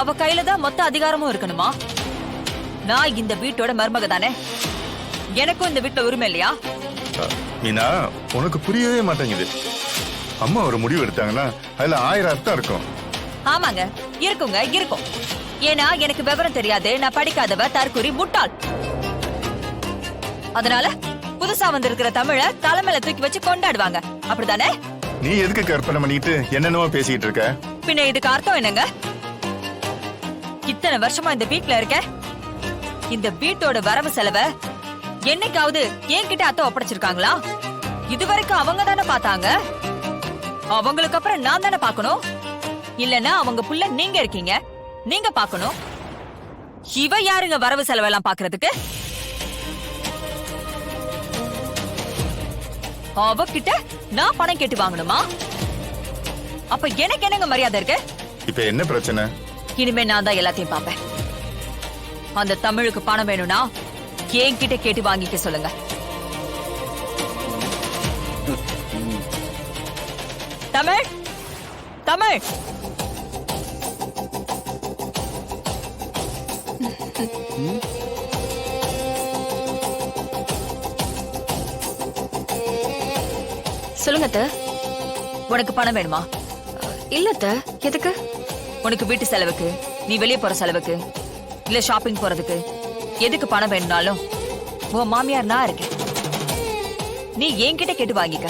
அவ கையில தான் மொத்த அதிகாரமும் இருக்கணுமா? நான் இந்த வீட்டோட மருமக தானே, எனக்கும் இந்த வீட்டுல உரிமை இல்லையா? மீனா, உனக்கு புரியவே மாட்டேங்குது. அம்மா ஒரு முடிவு எடுத்தாங்கன்னா அதுல 1000 அர்த்தம் இருக்கும். ஆமாங்க, இருக்குங்க, இருக்கும். ஏன்னா எனக்கு விவரம் தெரியாது, நான் படிக்காதவ, தற்குறி, முட்டாள். அதனால புதுசா வந்திருக்கிற தமிழ தலைமையில தூக்கி வச்சு கொண்டாடுவாங்க, அப்படித்தானே? நீ எதுக்கு கற்பனை பண்ணிட்டு என்னென்னவோ பேசிட்டு இருக்க? பின்ன இதுக்கு அர்த்தம் என்னங்க? இத்தனை வருஷமா இந்த வீட்ல இருக்க, இந்த வீட்டோட வரவு செலவை என்னைக்காவது என்கிட்ட அத்தை ஒப்படைச்சிருக்காங்களா? இதுவரைக்கும் அவங்க தானே பார்த்தாங்க. அவங்களுக்கு அப்புறம் நான் தானே பார்க்கணும். இல்லன்னா அவங்க புள்ள நீங்க இருக்கீங்க, நீங்க பார்க்கணும். இவ யாருங்க வரவு செலவெல்லாம் பாக்குறதுக்கு? அவகிட்ட நான் பணம் கேட்டு வாங்கணுமா? அப்ப எனக்கு என்னங்க மரியாதை இருக்கு? இப்ப என்ன பிரச்சனை? இனிமே நான் தான் எல்லாத்தையும் பாப்பேன். அந்த தமிழுக்கு பணம் வேணும்னா என்கிட்ட கேட்டு வாங்கிக்க சொல்லுங்க. தமிழ், தமிழ், சொல்லுங்க அத்தை. உனக்கு பணம் வேணுமா? இல்ல அத்தை, எதுக்கு? உனக்கு வீட்டு செலவுக்கு, நீ வெளியே போற செலவுக்கு, இல்ல ஷாப்பிங் போறதுக்கு, எதுக்கு பணம் வேணும்னாலும் உன் மாமியார் நான் இருக்கேன். நீ என்கிட்ட கேட்டு வாங்கிக்க.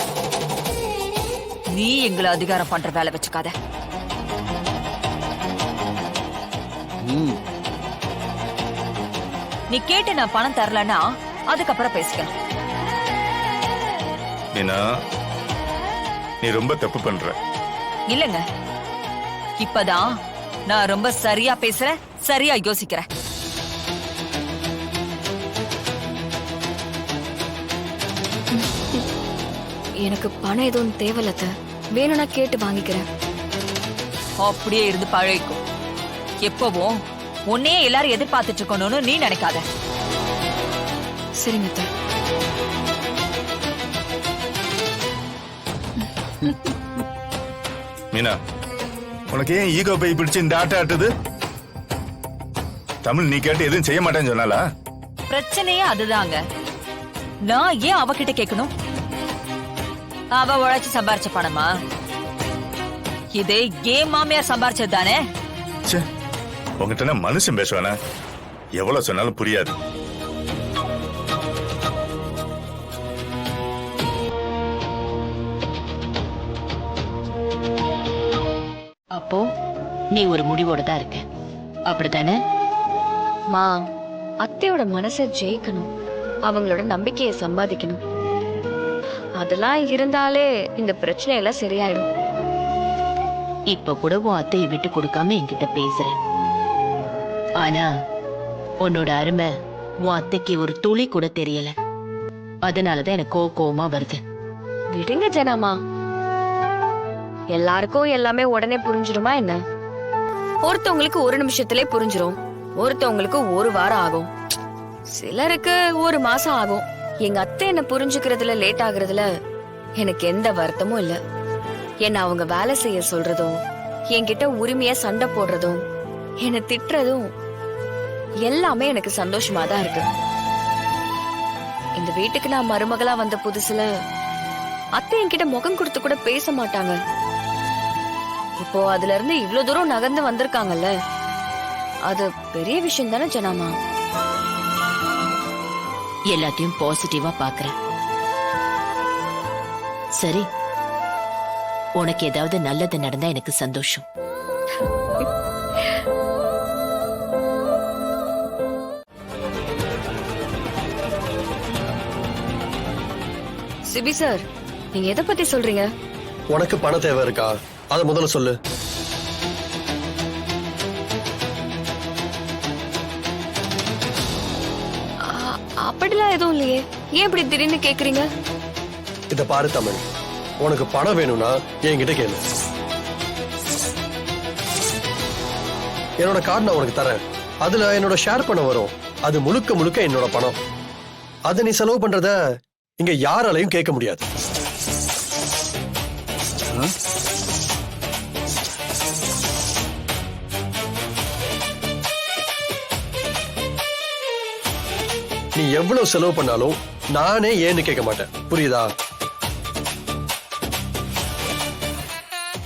நீ எங்களை அதிகாரம் பண்ற வேலை வச்சுக்காத. நீ கேட்டு நான் பணம் தரலன்னா அதுக்கப்புறம் பேசிக்கலாம். மீனா, நீ ரொம்ப தப்பு பண்ற. இல்லங்க, இப்பதான் நான் ரொம்ப சரியா பேசுறேன், சரியா யோசிக்கிறேன். எனக்கு பணம் எதுவும் தேவையில்ல அத்தை. வேணும்னா கேட்டு வாங்கிக்கிறேன். அப்படியே இருந்து பழகிக்கும். எப்பவும் உன்னையே எல்லாரும் எதிர்பார்த்துட்டு இருக்கணும்னு நீ நினைக்காத. சரிங்க அத்தை. மீனா, உனக்கு ஏன் ஈகோ பை பிடிச்சு இந்த ஆட்ட ஆட்டுது? தமிழ் நீ கேட்டு எதுவும் செய்ய மாட்டேன்னு சொன்னாலா? பிரச்சனையே அதுதாங்க. நான் ஏன் அவகிட்ட கேட்கணும்? அவ உழைச்சு சம்பாரிச்ச பணமா? இதே ஏன் மாமியார் சம்பாரிச்சது தானே. உங்ககிட்ட மனுஷன் பேசுவானா? எவ்வளவு சொன்னாலும் புரியாது. அப்போ நீ ஒரு முடிவோட தான் இருக்க, அப்படித்தானே? மா, அத்தையோட மனசை ஜெயிக்கணும், அவங்களோட நம்பிக்கையை சம்பாதிக்கணும். அதெல்லாம் இருந்தாலே இந்த பிரச்சனை எல்லாம் சரியாயிடும். இப்ப கூட உன் அத்தையை விட்டு கொடுக்காம என்கிட்ட பேசுற. ஆனா உன்னோட அருமை உன் அத்தைக்கு ஒரு துளி கூட தெரியல. அதனாலதான் எனக்கு கோவமா வருது. விடுங்க ஜனாமா, எல்லாருக்கும் எல்லாமே உடனே புரிஞ்சிருமா என்ன? ஒருத்தவங்களுக்கு ஒரு நிமிஷத்திலே புரிஞ்சிரும், ஒருத்தவங்களுக்கு ஒரு வாரம் ஆகும், சிலருக்கு ஒரு மாசம் ஆகும். எங்க அத்தை என்ன புரிஞ்சுக்கிறதுல லேட் ஆகுறதுல எனக்கு எந்த வருத்தமும் இல்ல. என்ன அவங்க வேலை செய்ய சொல்றதும், என்கிட்ட உரிமையா சண்டை போடுறதும், என்ன திட்டுறதும் எல்லாமே எனக்கு சந்தோஷமா தான் இருக்கு. இந்த வீட்டுக்கு நான் மருமகளா வந்த புதுசுல அத்தை என்கிட்ட முகம் கொடுத்து கூட பேச மாட்டாங்க. இப்போ அதுல இருந்து இவ்வளவு தூரம் நகர்ந்து வந்திருக்காங்கல்ல, அது பெரிய விஷயம் தானே ஜனாமா? எல்லாத்தையும் பாசிட்டிவா பாக்குறேன். சரி, உனக்கு ஏதாவது நல்லது நடந்தா எனக்கு சந்தோஷம். சிபி சார், நீங்க எதை பத்தி சொல்றீங்க? உனக்கு பண தேவை இருக்கா? அத முதல்ல சொல்லு. அப்படிலாம் எதுவும் இல்லையே. ஏன் இப்படி திடீர்னு கேக்குறீங்க? இத பாரு தமிழ், உனக்கு பணம் வேணும்னா என்கிட்ட கேளு. என்னோட கார்டு நான் உனக்கு தரேன். அதுல என்னோட ஷேர் பண்ண வரும். அது முழுக்க முழுக்க என்னோட பணம். அது நீ செலவு பண்றத இங்க யாராலையும் கேட்க முடியாது. நீ எவ்வளவு செலவு பண்ணாலும் நானே ஏன்னு கேட்க மாட்டேன், புரியுதா?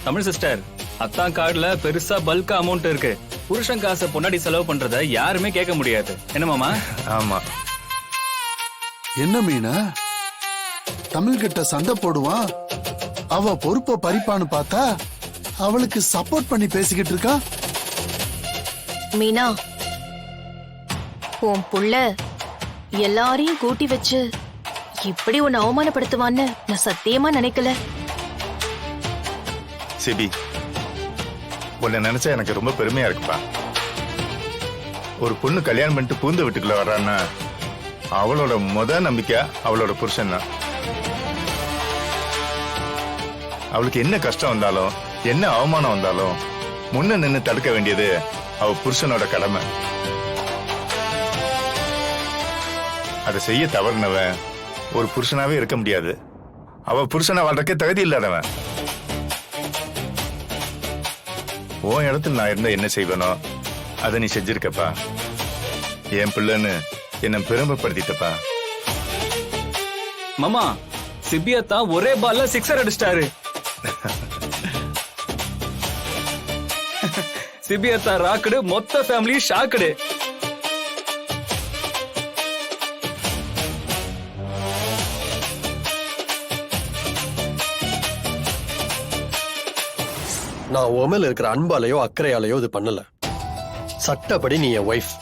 தமிழ் சிஸ்டர், அத்தான் கார்டுல பெருசா பல்கா அமௌண்ட் இருக்கு. புருஷன் காசை பொண்டாடி செலவு பண்றத யாருமே கேட்க முடியாது. என்ன மாமா? ஆமா. என்ன மீனா தமிழ் கிட்ட சண்டை போடுவான், அவ பொறுப்பை பறிப்பான்னு பார்த்தா அவளுக்கு சப்போர்ட் பண்ணி பேசிக்கிட்டு இருக்கா. மீனா, உன் புள்ள எல்லாரையும் கூட்டி வச்சு இப்படி உன்னை அவமானப்படுத்துவான்னு நான் சத்தியமா நினைக்கல. சிபி, உன்னை நினைச்சா எனக்கு ரொம்ப பெருமையா இருக்குப்பா. ஒரு பொண்ணு கல்யாணம் பண்ணிட்டு பூந்த வீட்டுக்குள்ள வர்றான்னா அவளோட நம்பிக்கை அவளோட புருஷன் தான். அவளுக்கு என்ன கஷ்டம் வந்தாலும் என்ன அவமானம் வந்தாலும் முன்ன நின்னு தடுக்க வேண்டியது அவ புருஷனோட கடமை. அதை செய்ய தவறுனவன் ஒரு புருஷனாவே இருக்க முடியாது. அவ புருஷனை வாழ்றக்கே தகுதி இல்லாதவன். உன் இடத்துல நான் இருந்தா என்ன செய்வேனோ அதை நீ செஞ்சிருக்கப்பா. என் பிள்ளைன்னு என்ன பெருமைப்படுத்திட்டப்பா. மாமா, சிபியத்தா ஒரே பால்ல 6 அடிச்சிட்டாரு. சிபியத்தா ராக்குடு, மொத்த ஃபேமிலி ஷாக்குடு. நான் உன் மேல இருக்கிற அன்பாலையோ அக்கறையாலையோ இது பண்ணல. சட்டப்படி நீ என் ஒய்ஃப்.